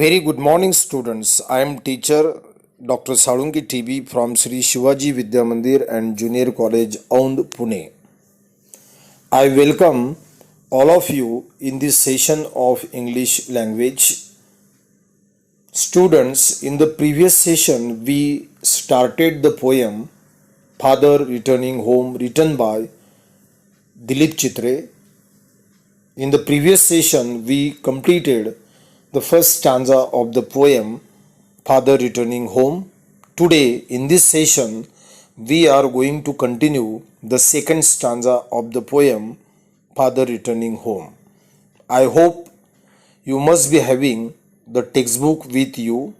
Very good morning, students. I am teacher Dr. Salungi TB from Sri Shivaji Vidya Mandir and Junior College, Aund, Pune. I welcome all of you in this session of English language. Students, in the previous session, we started the poem Father Returning Home, written by Dilip Chitre. In the previous session, we completed the first stanza of the poem Father Returning Home. Today, in this session, we are going to continue the second stanza of the poem Father Returning Home. I hope you must be having the textbook with you.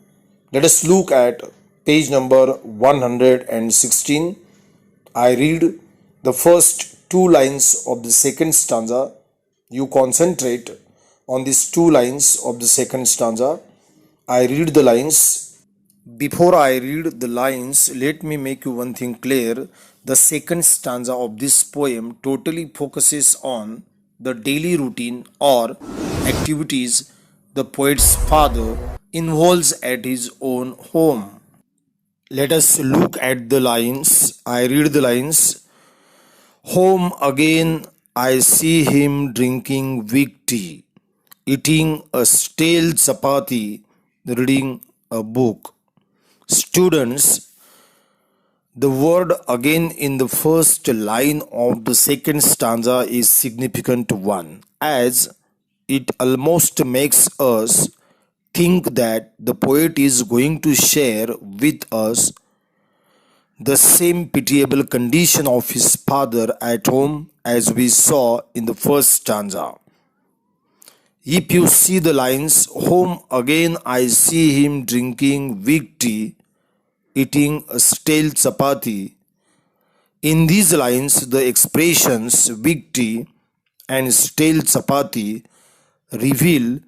Let us look at page number 116. I read the first two lines of the second stanza. You concentrate on these two lines of the second stanza. I read the lines. Before I read the lines, let me make you one thing clear. The second stanza of this poem totally focuses on the daily routine or activities the poet's father involves at his own home. Let us look at the lines. I read the lines. Home again, I see him drinking weak tea, eating a stale chapati, reading a book. Students, the word again in the first line of the second stanza is significant one, as it almost makes us think that the poet is going to share with us the same pitiable condition of his father at home as we saw in the first stanza. If you see the lines, home again I see him drinking weak tea, eating a stale chapati. In these lines, the expressions weak tea and stale chapati reveal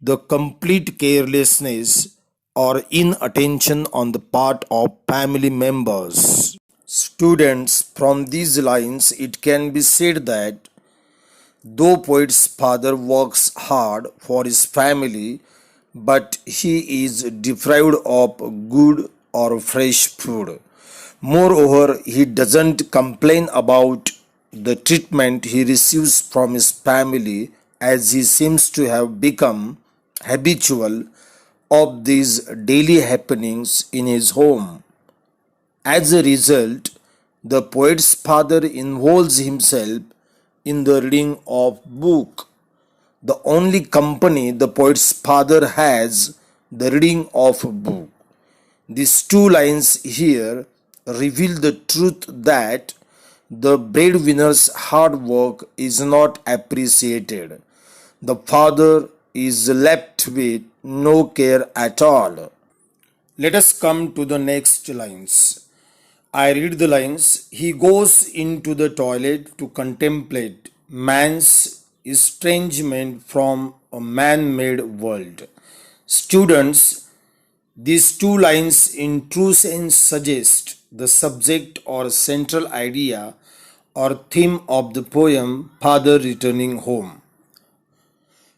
the complete carelessness or inattention on the part of family members. Students, from these lines, it can be said that though poet's father works hard for his family, but he is deprived of good or fresh food. Moreover, he doesn't complain about the treatment he receives from his family, as he seems to have become habitual of these daily happenings in his home. As a result, the poet's father involves himself in the reading of book. The only company the poet's father has, the reading of a book. These two lines here reveal the truth that the breadwinner's hard work is not appreciated. The father is left with no care at all. Let us come to the next lines. I read the lines. He goes into the toilet to contemplate man's estrangement from a man-made world. Students, these two lines in true sense suggest the subject or central idea or theme of the poem Father Returning Home.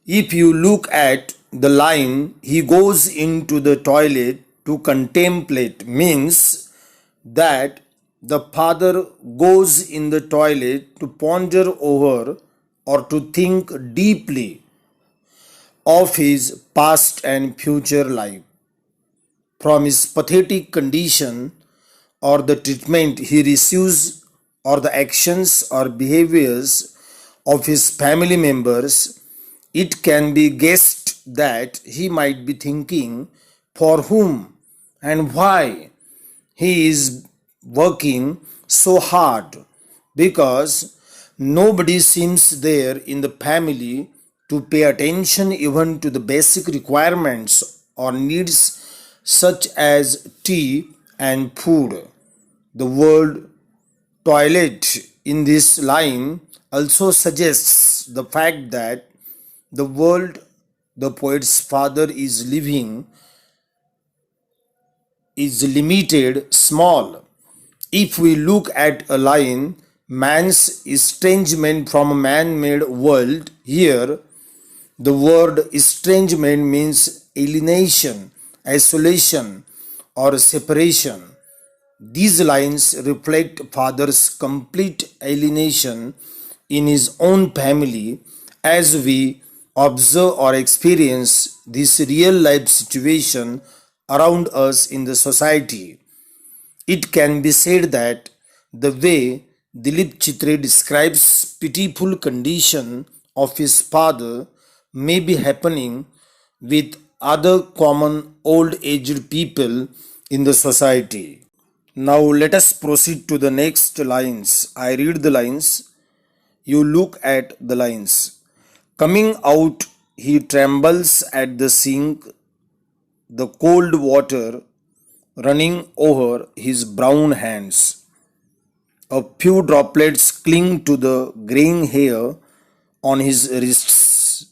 If you look at the line, he goes into the toilet to contemplate, means that the father goes in the toilet to ponder over or to think deeply of his past and future life. From his pathetic condition or the treatment he receives or the actions or behaviors of his family members, it can be guessed that he might be thinking for whom and why he is working so hard, because nobody seems there in the family to pay attention even to the basic requirements or needs such as tea and food. The word toilet in this line also suggests the fact that the world the poet's father is living is limited, small. If we look at a line, man's estrangement from a man-made world, here the word estrangement means alienation, isolation, or separation. These lines reflect father's complete alienation in his own family as we observe or experience this real life situation around us in the society. It can be said that the way Dilip Chitre describes pitiful condition of his father may be happening with other common old aged people in the society. Now let us proceed to the next lines. I read the lines, you look at the lines. Coming out, he trembles at the sink, the cold water running over his brown hands. A few droplets cling to the graying hair on his wrists.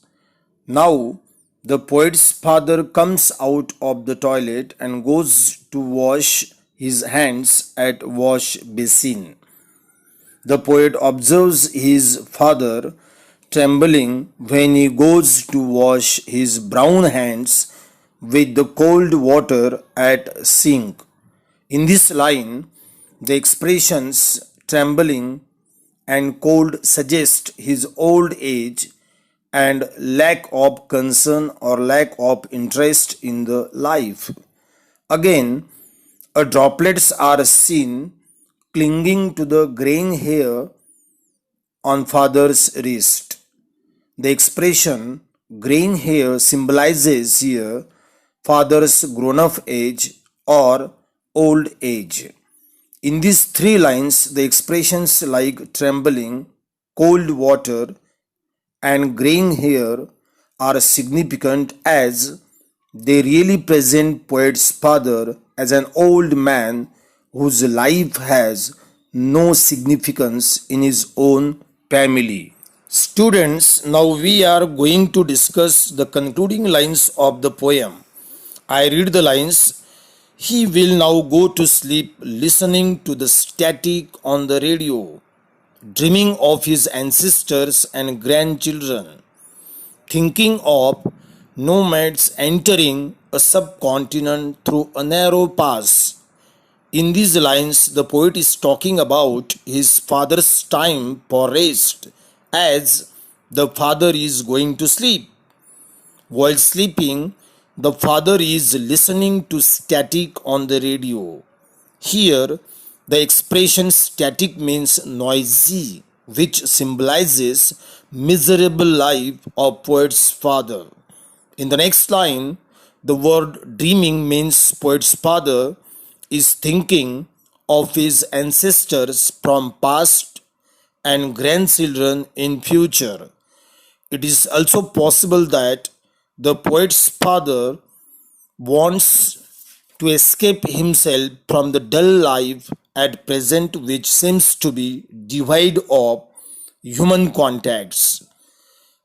Now, the poet's father comes out of the toilet and goes to wash his hands at wash basin. The poet observes his father trembling when he goes to wash his brown hands with the cold water at sink. In this line, the expressions trembling and cold suggest his old age and lack of concern or lack of interest in the life. Again, a droplets are seen clinging to the graying hair on father's wrist. The expression graying hair symbolizes here father's grown up age or old age. In these three lines, the expressions like trembling, cold water, and graying hair are significant as they really present poet's father as an old man whose life has no significance in his own family. Students, now we are going to discuss the concluding lines of the poem. I read the lines. He will now go to sleep listening to the static on the radio, dreaming of his ancestors and grandchildren, thinking of nomads entering a subcontinent through a narrow pass. In these lines, the poet is talking about his father's time for rest as the father is going to sleep. While sleeping, the father is listening to static on the radio. Here, the expression static means noisy, which symbolizes miserable life of poet's father. In the next line, the word dreaming means poet's father is thinking of his ancestors from past and grandchildren in future. It is also possible that the poet's father wants to escape himself from the dull life at present which seems to be devoid of human contacts.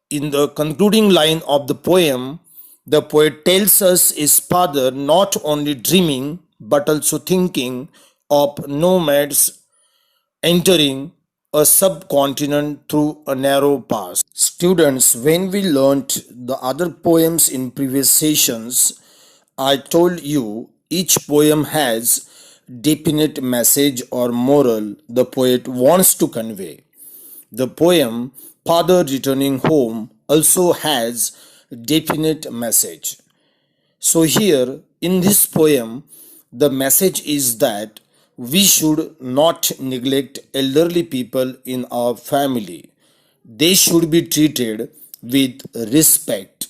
In the concluding line of the poem, the poet tells us his father not only dreaming but also thinking of nomads entering a subcontinent through a narrow pass. Students, when we learnt the other poems in previous sessions, I told you each poem has definite message or moral the poet wants to convey. The poem Father Returning Home also has definite message. So here in this poem, the message is that we should not neglect elderly people in our family. They should be treated with respect.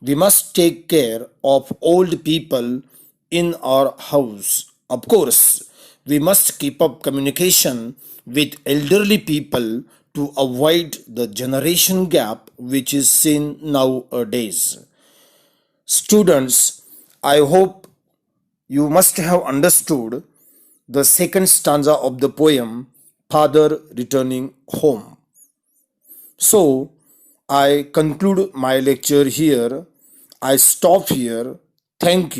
We must take care of old people in our house. Of course, we must keep up communication with elderly people to avoid the generation gap which is seen nowadays. Students, I hope you must have understood the second stanza of the poem Father Returning Home. So, I conclude my lecture here. I stop here. Thank you.